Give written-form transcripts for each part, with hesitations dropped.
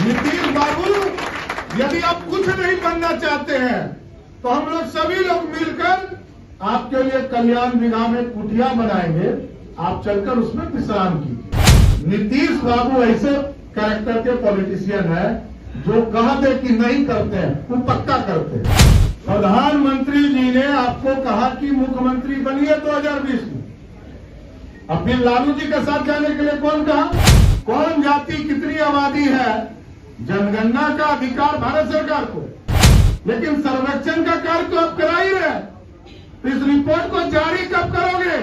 नीतीश बाबू, यदि आप कुछ नहीं बनना चाहते हैं तो हम लोग सभी लोग मिलकर आपके लिए कल्याण विघा में कुटिया बनाएंगे, आप चलकर उसमें विश्राम कीजिए। नीतीश बाबू ऐसे कैरेक्टर के पॉलिटिशियन है जो कहते कि नहीं करते हैं वो पक्का करते हैं। प्रधानमंत्री जी ने आपको कहा कि मुख्यमंत्री बनिए 2020 में, अब फिर लालू जी के साथ जाने के लिए कौन कहा? कौन जाति कितनी आबादी है, जनगणना का अधिकार भारत सरकार को, लेकिन सर्वेक्षण का कार्य तो आप करा ही रहे, तो इस रिपोर्ट को जारी कब करोगे?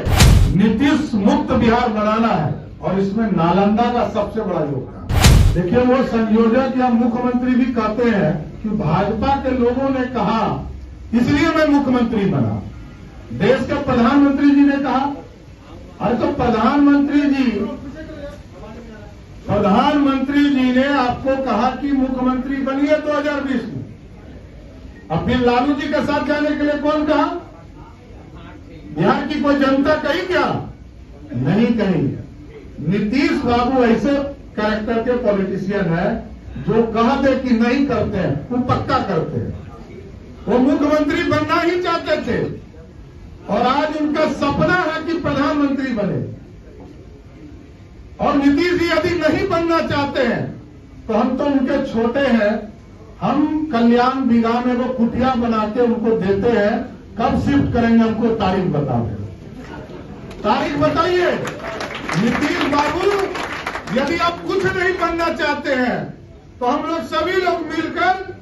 नीतीश मुक्त बिहार बनाना है और इसमें नालंदा का सबसे बड़ा योगदान। देखिए, वो संयोजक या मुख्यमंत्री भी कहते हैं कि भाजपा के लोगों ने कहा इसलिए मैं मुख्यमंत्री बना। देश के प्रधानमंत्री जी ने कहा, अरे तो प्रधानमंत्री जी ने आपको कहा कि मुख्यमंत्री बनिए 2020 में, अब फिर लालू जी के साथ जाने के लिए कौन कहा? बिहार की कोई जनता कही क्या? नहीं कही। नीतीश बाबू ऐसे कैरेक्टर के पॉलिटिशियन है जो कहते कि नहीं करते हैं वो पक्का करते हैं। वो मुख्यमंत्री बनना ही चाहते थे और आज उनका सपना है कि प्रधानमंत्री बने। और नीतीश जी यदि नहीं बनना चाहते हैं तो हम तो उनके छोटे हैं, हम कल्याण विघा में वो कुटिया बना के उनको देते हैं। कब शिफ्ट करेंगे हमको तारीख बता दें, तारीख बताइए। नीतीश बाबू, यदि आप कुछ नहीं बनना चाहते हैं तो हम लोग सभी लोग मिलकर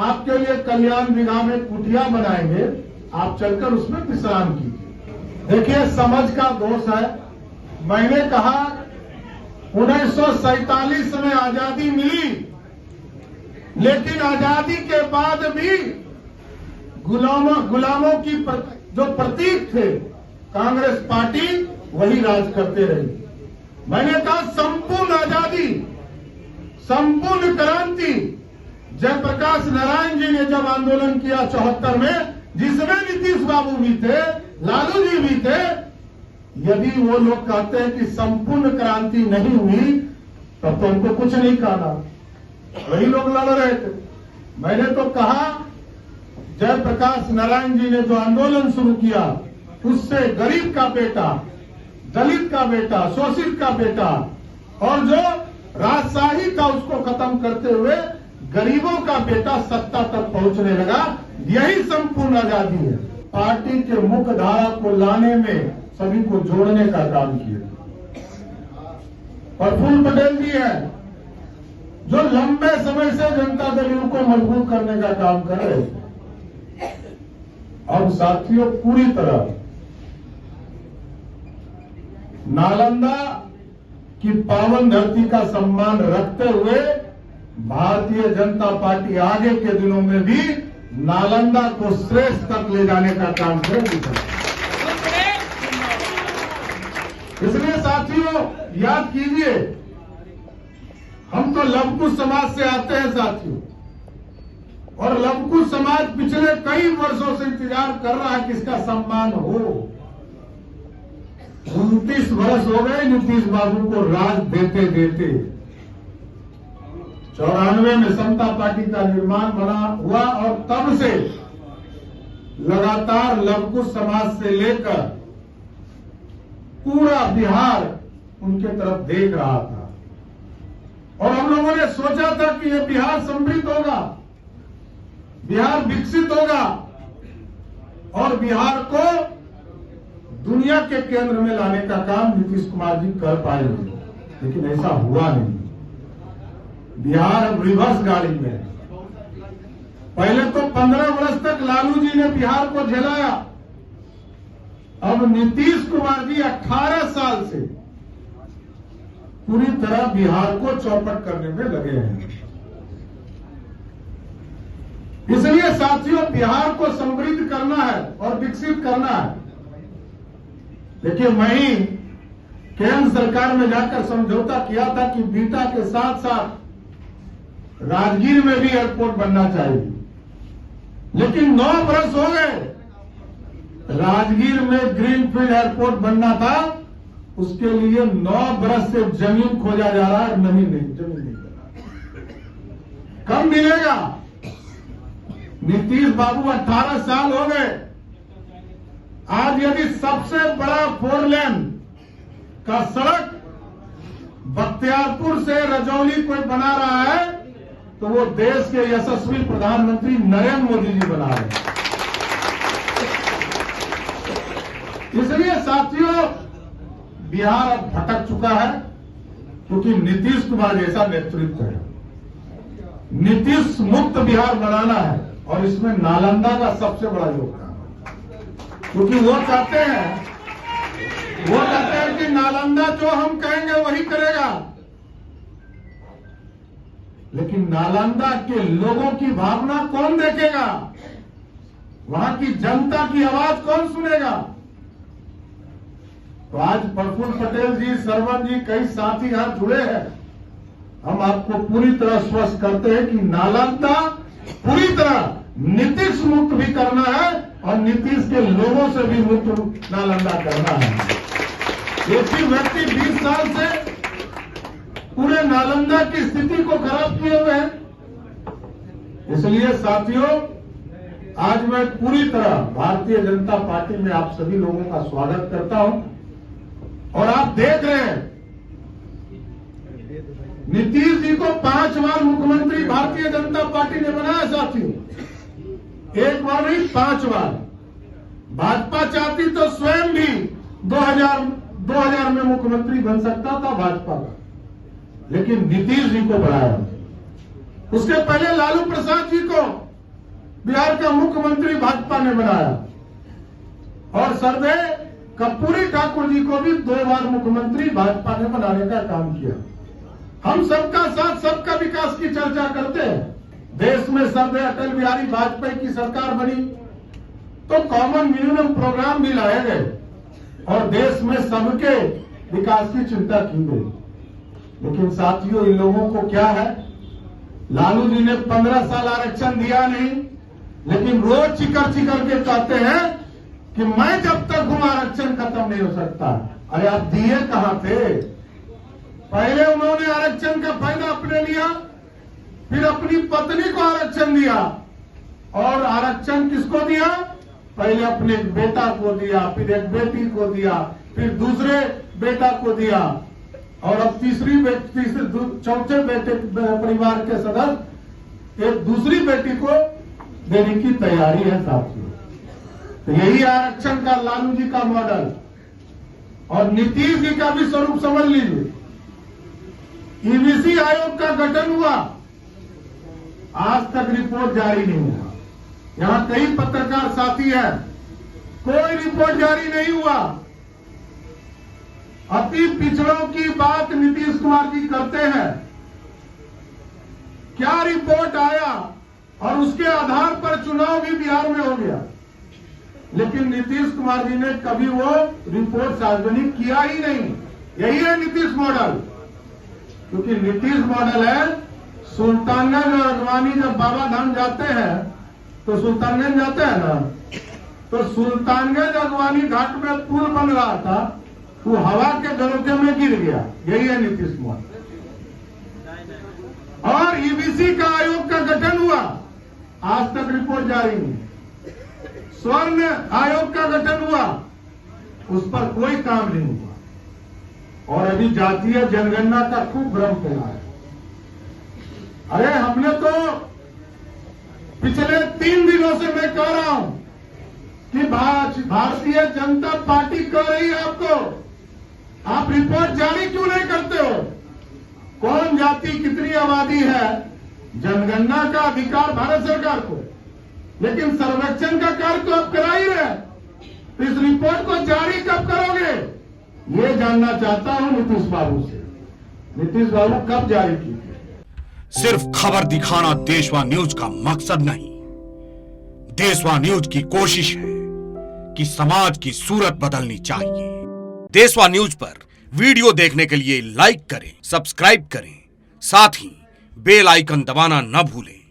आपके लिए कल्याण विघा में कुटिया बनाएंगे, आप चलकर उसमें विश्राम कीजिए। देखिए, समझ का दोष है। मैंने कहा 1947 में आजादी मिली, लेकिन आजादी के बाद भी गुलामों की जो प्रतीक थे कांग्रेस पार्टी वही राज करते रही। मैंने कहा संपूर्ण आजादी, संपूर्ण क्रांति जयप्रकाश नारायण जी ने जब आंदोलन किया 74 में, जिसमें नीतीश बाबू भी थे, लालू जी भी थे, यदि वो लोग कहते हैं कि संपूर्ण क्रांति नहीं हुई तब तो उनको कुछ नहीं कहा, वही लोग लड़ रहे थे। मैंने तो कहा जयप्रकाश नारायण जी ने जो आंदोलन शुरू किया उससे गरीब का बेटा, दलित का बेटा, शोषित का बेटा और जो राजशाही था उसको खत्म करते हुए गरीबों का बेटा सत्ता तक पहुंचने लगा। यही संपूर्ण आजादी है। पार्टी के मुख्य धारा को लाने में सभी को जोड़ने का काम किया। प्रफुल्ल पटेल जी है जो लंबे समय से जनता दल को मजबूत करने का काम कर रहे थे। अब साथियों, पूरी तरह नालंदा की पावन धरती का सम्मान रखते हुए भारतीय जनता पार्टी आगे के दिनों में भी नालंदा को श्रेष्ठ तक ले जाने का काम करेगी। इसलिए साथियों, याद कीजिए, हम तो लवकुश समाज से आते हैं साथियों, और लवकुश समाज पिछले कई वर्षों से इंतजार कर रहा है कि इसका सम्मान हो। 29 वर्ष हो गए नीतीश बाबू को राज देते देते। 94 में समता पार्टी का निर्माण बना हुआ और तब से लगातार लवकुश समाज से लेकर पूरा बिहार उनके तरफ देख रहा था और हम लोगों ने सोचा था कि यह बिहार समृद्ध होगा, बिहार विकसित होगा और बिहार को दुनिया के केंद्र में लाने का काम नीतीश कुमार जी कर पाएंगे, लेकिन ऐसा हुआ नहीं। बिहार अब रिवर्स गाड़ी में है। पहले तो 15 वर्ष तक लालू जी ने बिहार को झेलाया, अब नीतीश कुमार जी 18 साल से पूरी तरह बिहार को चौपट करने में लगे हैं। इसलिए साथियों, बिहार को समृद्ध करना है और विकसित करना है। देखिए, मैं ही केंद्र सरकार में जाकर समझौता किया था कि बीटा के साथ साथ राजगीर में भी एयरपोर्ट बनना चाहिए, लेकिन 9 वर्ष हो गए। राजगीर में ग्रीनफील्ड एयरपोर्ट बनना था, उसके लिए 9 बरस से जमीन खोजा जा रहा है, जमीन नहीं बना। कब मिलेगा? नीतीश बाबू 18 साल हो गए। आज यदि सबसे बड़ा 4 लेन का सड़क बख्तियारपुर से रजौली कोई बना रहा है तो वो देश के यशस्वी प्रधानमंत्री नरेंद्र मोदी जी बना रहे हैं। इसलिए साथियों, बिहार अब भटक चुका है क्योंकि नीतीश कुमार जैसा नेतृत्व है। नीतीश मुक्त बिहार बनाना है और इसमें नालंदा का सबसे बड़ा योगदान है, क्योंकि वो चाहते हैं कि नालंदा जो हम कहेंगे वही करेगा। लेकिन नालंदा के लोगों की भावना कौन देखेगा? वहां की जनता की आवाज कौन सुनेगा? तो आज प्रफुल्ल पटेल जी, सरवन जी, कई साथी यहां जुड़े हैं। हम आपको पूरी तरह स्वस्थ करते हैं कि नालंदा पूरी तरह नीतीश मुक्त भी करना है और नीतीश के लोगों से भी मुक्त नालंदा करना है। एक ही व्यक्ति 20 साल से पूरे नालंदा की स्थिति को खराब किए हुए हैं। इसलिए साथियों, आज मैं पूरी तरह भारतीय जनता पार्टी में आप सभी लोगों का स्वागत करता हूं। और आप देख रहे हैं, नीतीश जी को 5 बार मुख्यमंत्री भारतीय जनता पार्टी ने बनाया साथियों। एक बार नहीं, 5 बार। भाजपा चाहती तो स्वयं भी 2000 में मुख्यमंत्री बन सकता था भाजपा का, लेकिन नीतीश जी को बनाया। उसके पहले लालू प्रसाद जी को बिहार का मुख्यमंत्री भाजपा ने बनाया और सर्वे कर्पूरी ठाकुर जी को भी 2 बार मुख्यमंत्री भाजपा ने बनाने का काम किया। हम सबका साथ सबका विकास की चर्चा करते हैं। देश में सर्वदलीय अटल बिहारी वाजपेयी की सरकार बनी तो कॉमन मिनिमम प्रोग्राम भी लाए गए और देश में सबके विकास की चिंता की गई। लेकिन साथियों, इन लोगों को क्या है, लालू जी ने 15 साल आरक्षण दिया नहीं, लेकिन रोज चिकर के कहते हैं कि मैं जब तक हूं आरक्षण खत्म नहीं हो सकता। अरे आप दिए कहां थे? पहले उन्होंने आरक्षण का फायदा अपने लिया, फिर अपनी पत्नी को आरक्षण दिया और आरक्षण किसको दिया? पहले अपने एक बेटा को दिया, फिर एक बेटी को दिया, फिर दूसरे बेटा को दिया और अब चौथे बेटे परिवार के सदस्य एक दूसरी बेटी को देने की तैयारी है साथियों। तो यही आरक्षण का लालू जी का मॉडल और नीतीश जी का भी स्वरूप समझ लीजिए। ईबीसी आयोग का गठन हुआ, आज तक रिपोर्ट जारी नहीं हुआ। यहां कई पत्रकार साथी हैं, कोई रिपोर्ट जारी नहीं हुआ। अति पिछड़ों की बात नीतीश कुमार जी करते हैं। क्या रिपोर्ट आया और उसके आधार पर चुनाव भी बिहार में हो गया, लेकिन नीतीश कुमार जी ने कभी वो रिपोर्ट सार्वजनिक किया ही नहीं। यही है नीतीश मॉडल, क्योंकि नीतीश मॉडल है सुल्तानगंज और अगवानी जब बाबा धाम जाते हैं तो सुल्तानगंज जाते हैं ना, तो सुल्तानगंज अगवानी घाट में पुल बन रहा था, वो हवा के झरोखे में गिर गया। यही है नीतीश मॉडल। और ईबीसी का आयोग का गठन हुआ, आज तक रिपोर्ट जारी नहीं। स्वर्ण आयोग का गठन हुआ, उस पर कोई काम नहीं हुआ। और अभी जातीय जनगणना का खूब भ्रम फैला है। अरे हमने तो पिछले 3 दिनों से मैं कह रहा हूं कि भारतीय जनता पार्टी कह रही है आपको, आप रिपोर्ट जारी क्यों नहीं करते हो? कौन जाति कितनी आबादी है, जनगणना का अधिकार भारत सरकार को, लेकिन सर्वेक्षण का कार्य तो आप करा ही रहे। तो इस रिपोर्ट को जारी कब करोगे, ये जानना चाहता हूं नीतीश बाबू से। नीतीश बाबू कब जारी कीजिए? सिर्फ खबर दिखाना देशवा न्यूज का मकसद नहीं। देशवा न्यूज की कोशिश है कि समाज की सूरत बदलनी चाहिए। देशवा न्यूज पर वीडियो देखने के लिए लाइक करें, सब्सक्राइब करें, साथ ही बेल आइकन दबाना न भूलें।